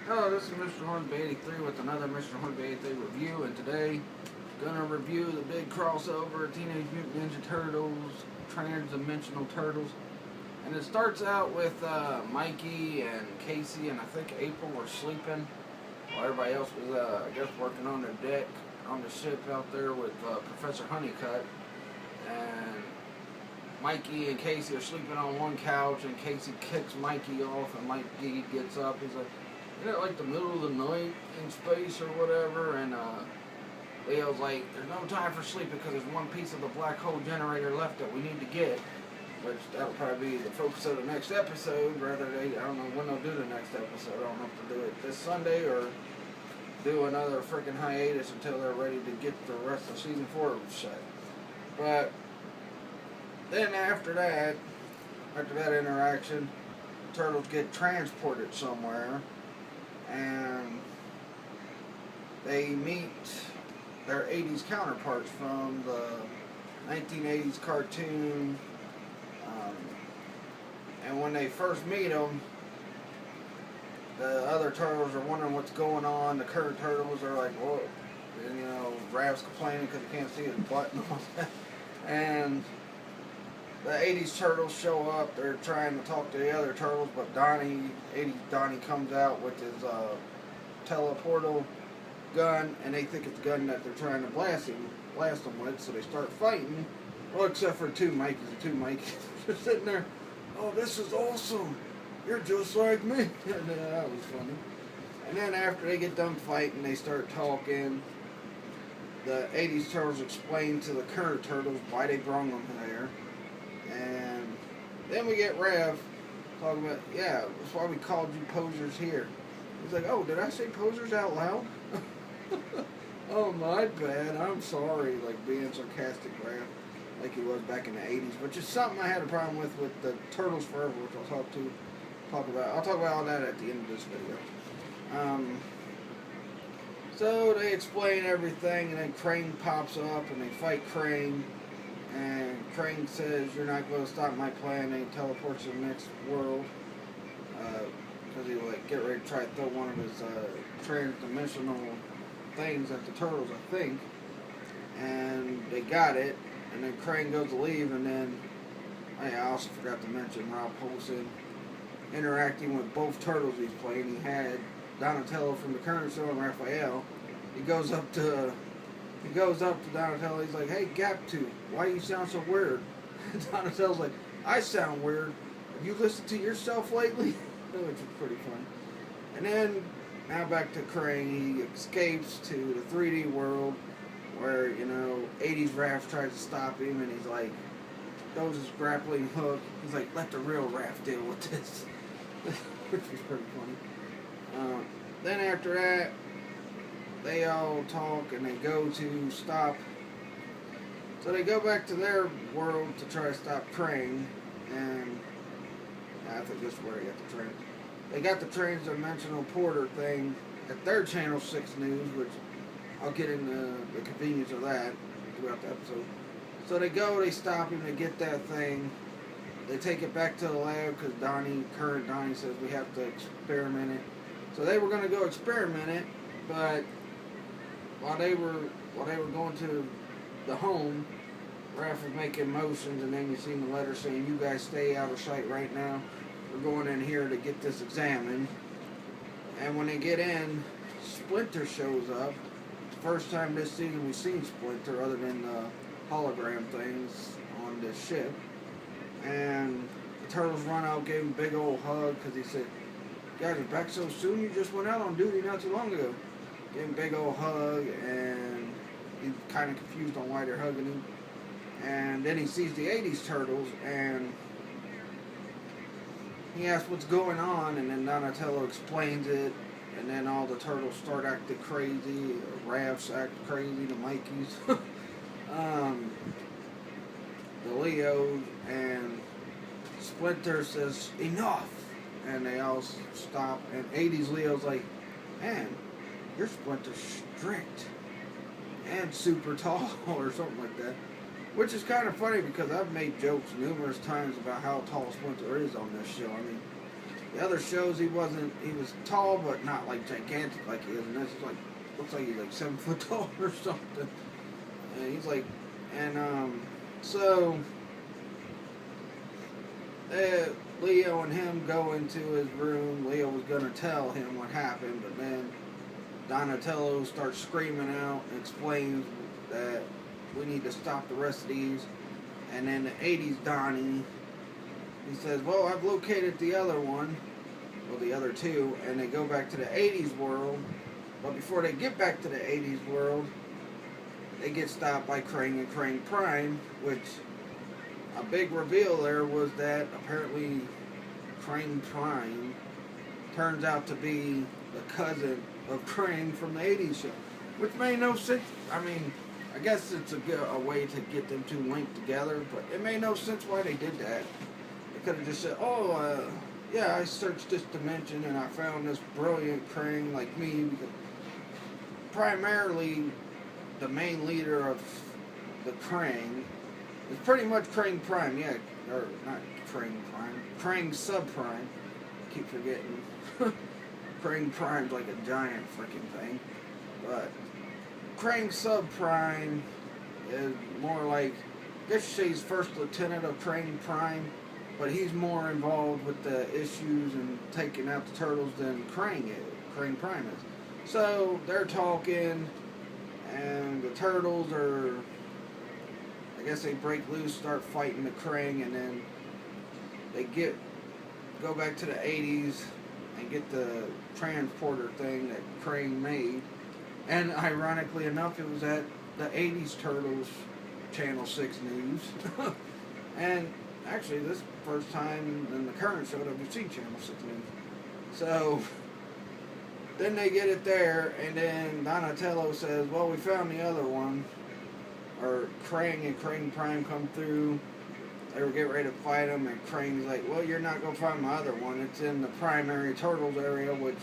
Hello, this is Mr. Hornsby 83 with another Mr. Hornsby 83 review, and today gonna review the big crossover Teenage Mutant Ninja Turtles, Transdimensional Turtles, and it starts out with Mikey and Casey and I think April were sleeping while everybody else was, I guess, working on their deck on the ship out there with Professor Honeycutt, and Mikey and Casey are sleeping on one couch, and Casey kicks Mikey off, and Mikey gets up. He's like, "Isn't it like the middle of the night in space or whatever?" And Leo's like, "There's no time for sleeping because there's one piece of the black hole generator left that we need to get," which that'll probably be the focus of the next episode. I don't know when they'll do the next episode. I don't know if they'll do it this Sunday or do another freaking hiatus until they're ready to get the rest of season 4 set. But then after that interaction, turtles get transported somewhere, and they meet their 80s counterparts from the 1980s cartoon. And when they first meet them, the other turtles are wondering what's going on. The current turtles are like, "Whoa," and Raph's complaining because he can't see his butt and all that. And the 80s turtles show up. They're trying to talk to the other turtles, but 80s Donnie comes out with his teleportal gun, and they think it's a gun that they're trying to blast them with, so they start fighting. Well, except for two Mikeys just sitting there. "Oh, this is awesome. You're just like me." And that was funny. And then after they get done fighting, they start talking. The 80s turtles explain to the current turtles why they brought them there. And then we get Raph talking about, "Yeah, that's why we called you posers here." He's like, "Oh, did I say posers out loud?" "Oh, my bad. I'm sorry," like being sarcastic, Raph, like he was back in the 80s, which is something I had a problem with the Turtles Forever, which I'll talk about. I'll talk about all that at the end of this video. So they explain everything, and then Crane pops up, and they fight Crane. And Crane says, "You're not going to stop my plan," and he teleports to the next world. Because he get ready to try to throw one of his trans-dimensional things at the turtles, I think. And they got it. And then Crane goes to leave, and then I also forgot to mention Rob Paulsen interacting with both turtles he's playing. He had Donatello from the current show and Raphael. He goes up to Donatello. He's like, "Hey, Gaptooth, why you sound so weird?" Donatello's like, "I sound weird. Have you listened to yourself lately?" Which is pretty funny. And then now back to Crane. He escapes to the 3D world where 80s Raph tries to stop him, and he's like, throws his grappling hook. He's like, "Let the real Raph deal with this," which was pretty funny. Then after that, they all talk and they go to stop. So they go back to their world to try to stop Crane, and I think this is where they got the train. They got the transdimensional porter thing at their Channel 6 News, which I'll get into the convenience of that throughout the episode. So they go, they stop him, they get that thing. They take it back to the lab because current Donnie says we have to experiment it. So they were going to go experiment it, but while they were going to the home, Raph was making motions, and then you see the letter saying, "You guys stay out of sight right now. We're going in here to get this examined." And when they get in, Splinter shows up. First time this season we've seen Splinter other than the hologram things on this ship. And the turtles run out, gave him a big old hug because he said, "Guys, you're back so soon? You just went out on duty not too long ago." Gave him a big old hug, and he's kind of confused on why they're hugging him. And then he sees the 80s turtles, and he asks what's going on, and then Donatello explains it, and then all the turtles start acting crazy. Raph's act crazy, the Mikeys, the Leos, and Splinter says, "Enough!" And they all stop, and 80s Leo's like, "Man, your Splinter's strict and super tall," or something like that. Which is kind of funny because I've made jokes numerous times about how tall Splinter is on this show. I mean, The other shows he was tall, but not like gigantic like he is. And this is like, looks like he's like 7 foot tall or something. And he's like, and so Leo and him go into his room. Leo was gonna tell him what happened, but then Donatello starts screaming out and explains that we need to stop the rest of these. And then the 80s Donnie, he says, well, I've located the other one, well, the other two, and they go back to the 80s world. But before they get back to the 80s world, they get stopped by Krang and Krang Prime, which a big reveal there was that apparently Krang Prime turns out to be the cousin of Krang from the 80s show, which made no sense. I mean, I guess it's a way to get them two linked together, but it made no sense why they did that. They could have just said, oh, yeah, I searched this dimension and I found this brilliant Krang like me, because primarily the main leader of the Krang is pretty much Krang Prime, yeah, or not Krang Prime, Krang Subprime. I keep forgetting. Krang Prime's like a giant freaking thing, but Krang Subprime is more like, I guess you say he's first lieutenant of Krang Prime, but he's more involved with the issues and taking out the turtles than Krang Prime is. So they're talking, and the turtles are, I guess they break loose, start fighting the Krang, and then they go back to the 80s and get the transporter thing that Krang made. And ironically enough, it was at the 80s Turtles Channel 6 News. And actually, this is the first time in the current show that we've seen Channel 6 News. So then they get it there, and then Donatello says, well, we found the other one. Or Krang and Krang Prime come through. They were getting ready to fight him, and Krang's like, well, you're not going to find my other one. It's in the primary Turtles area, which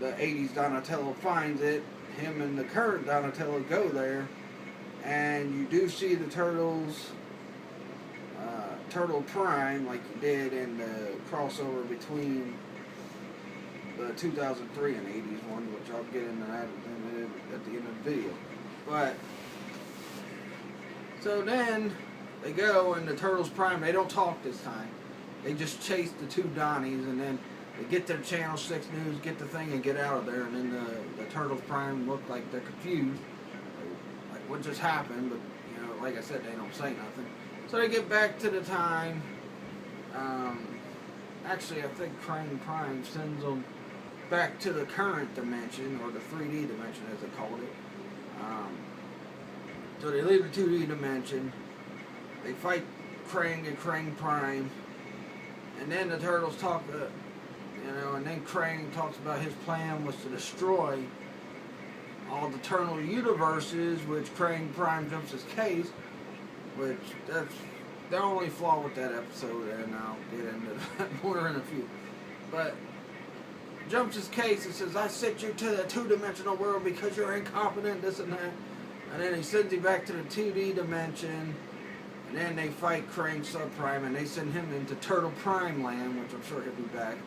the 80s Donatello finds it. Him and the current Donatello go there, and you do see the Turtles, Turtle Prime, like you did in the crossover between the 2003 and 80s one, which I'll get into that at the end of the video. But, so then they go, and the Turtles Prime, they don't talk this time. They just chase the two Donnies, and then they get their Channel 6 News, get the thing, and get out of there. And then the Turtles Prime look like they're confused. Like, what just happened? But, you know, like I said, they don't say nothing. So they get back to the time. Actually, I think Krang Prime sends them back to the current dimension, or the 3D dimension, as they called it. So they leave the 2D dimension. They fight Krang and Krang Prime. And then the Turtles talk, and then Krang talks about his plan was to destroy all the Turtle universes, which Krang Prime jumps his case, which that's the only flaw with that episode, and I'll get into that more in a few. But jumps his case and says, I sent you to the two-dimensional world because you're incompetent, this and that. And then he sends him back to the 2D dimension. And then they fight Krang Subprime, and they send him into Turtle Prime Land, which I'm sure he'll be back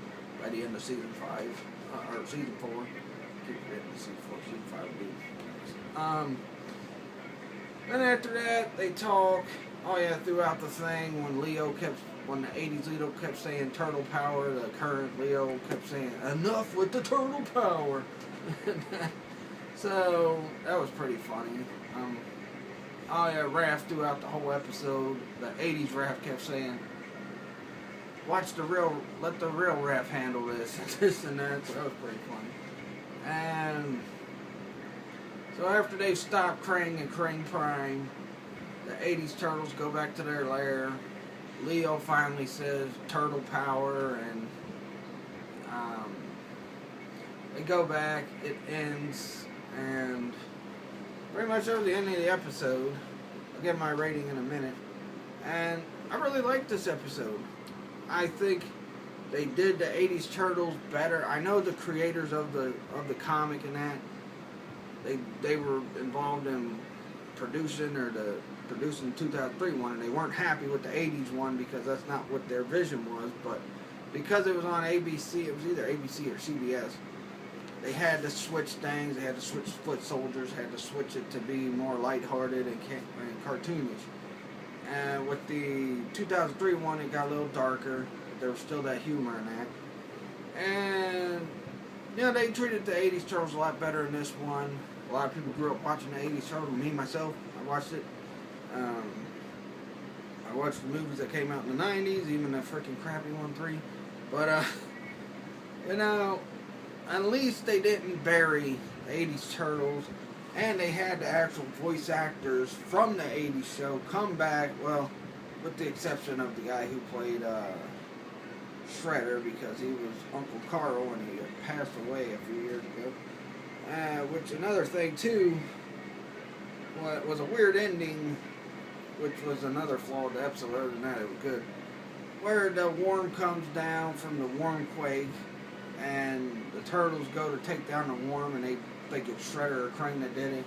by the end of Season 5, or Season 4. Keep forgetting Season 4, Season 5 will be next. Then after that, they talk, throughout the thing, when the 80s Leo kept saying Turtle Power, the current Leo kept saying, enough with the Turtle Power. So, that was pretty funny. Raph throughout the whole episode, the 80s Raph kept saying, let the real Raph handle this, this and that, so that was pretty funny. And so after they stop Krang and Krang Prime, the 80s Turtles go back to their lair. Leo finally says Turtle Power, and they go back, it ends, and pretty much that was the end of the episode. I'll give my rating in a minute. And I really liked this episode. I think they did the 80s Turtles better. I know the creators of the comic and that, they were involved in producing the 2003 one, and they weren't happy with the 80s one because that's not what their vision was. But because it was on ABC, it was either ABC or CBS. They had to switch things. They had to switch foot soldiers. Had to switch it to be more lighthearted and cartoonish. And with the 2003 one, it got a little darker. There was still that humor in that. And they treated the 80s Turtles a lot better in this one. A lot of people grew up watching the 80s Turtles. Me, myself, I watched it. I watched the movies that came out in the 90s, even the freaking crappy 1-3. But, at least they didn't bury the 80s Turtles. And they had the actual voice actors from the 80s show come back, well, with the exception of the guy who played Shredder, because he was Uncle Carl and he had passed away a few years ago. Which, another thing too, was a weird ending, which was another flaw of the episode. Other than that, it was good. Where the worm comes down from the wormquake, and the Turtles go to take down the worm, and they think it's Shredder or Krang that did it.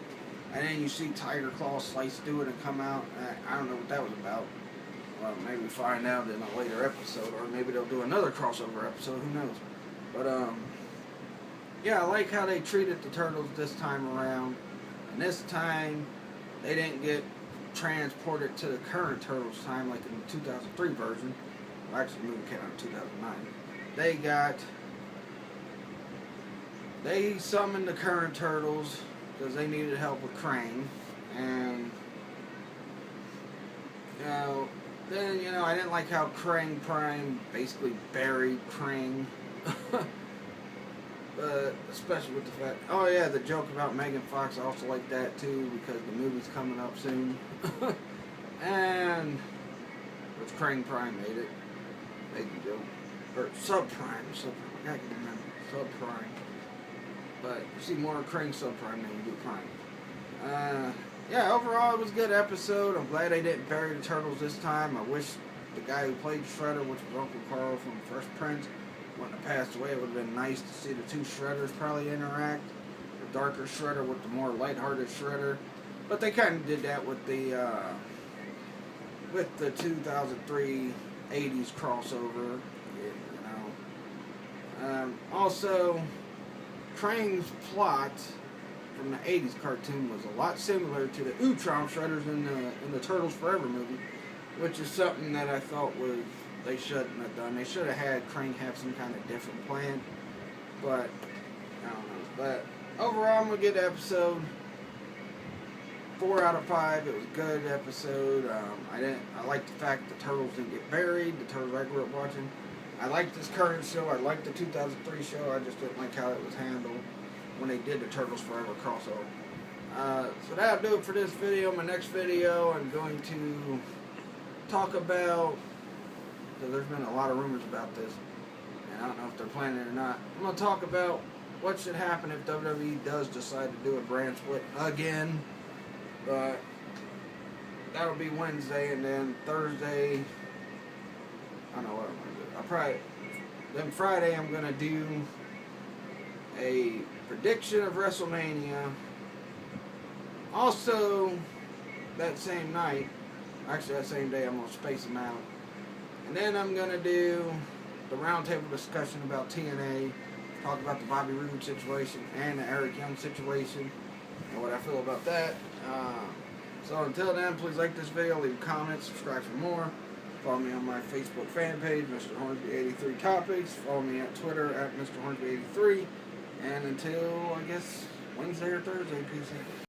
And then you see Tiger Claw slice through it and come out. I don't know what that was about. Well, maybe we find out in a later episode, or maybe they'll do another crossover episode, who knows. But, yeah, I like how they treated the Turtles this time around. And this time, they didn't get transported to the current Turtles time like in the 2003 version. Well, actually, the movie came out in 2009. They summoned the current Turtles because they needed help with Krang. And, then, I didn't like how Krang Prime basically buried Krang. But especially with the fact, oh yeah, the joke about Megan Fox, I also like that too, because the movie's coming up soon. And, which Krang Prime made it. Made the joke. Or Subprime, I gotta remember. Subprime. But you see more Krang Subprime than you do Prime. Yeah, overall it was a good episode. I'm glad they didn't bury the Turtles this time. I wish the guy who played Shredder, which was Uncle Carl from Fresh Prince, wouldn't have passed away. It would have been nice to see the two Shredders probably interact. The darker Shredder with the more lighthearted Shredder. But they kind of did that with the 2003 80s crossover. Also, Krang's plot from the 80s cartoon was a lot similar to the Utrom Shredders in the Turtles Forever movie, which is something that I thought they shouldn't have done. They should have had Krang have some kind of different plan, but I don't know. But overall, I'm gonna give the episode 4 out of 5. It was a good episode. I like the fact the Turtles didn't get buried. The Turtles I grew up watching. I liked this current show. I liked the 2003 show. I just didn't like how it was handled when they did the Turtles Forever crossover. So that'll do it for this video. My next video, I'm going to talk about, because there's been a lot of rumors about this, and I don't know if they're planning it or not. I'm going to talk about what should happen if WWE does decide to do a brand split again. But that'll be Wednesday, and then Thursday, I don't know what I'm going to do. Then Friday I'm going to do a prediction of WrestleMania. Also, that same night, actually that same day, I'm going to space them out. And then I'm going to do the roundtable discussion about TNA, talk about the Bobby Roode situation and the Eric Young situation, and what I feel about that. So until then, please like this video, leave a comment, subscribe for more. Follow me on my Facebook fan page, Mr. Hornsby83 Topics. Follow me at Twitter at Mr. Hornsby83. And until, I guess, Wednesday or Thursday, peace out.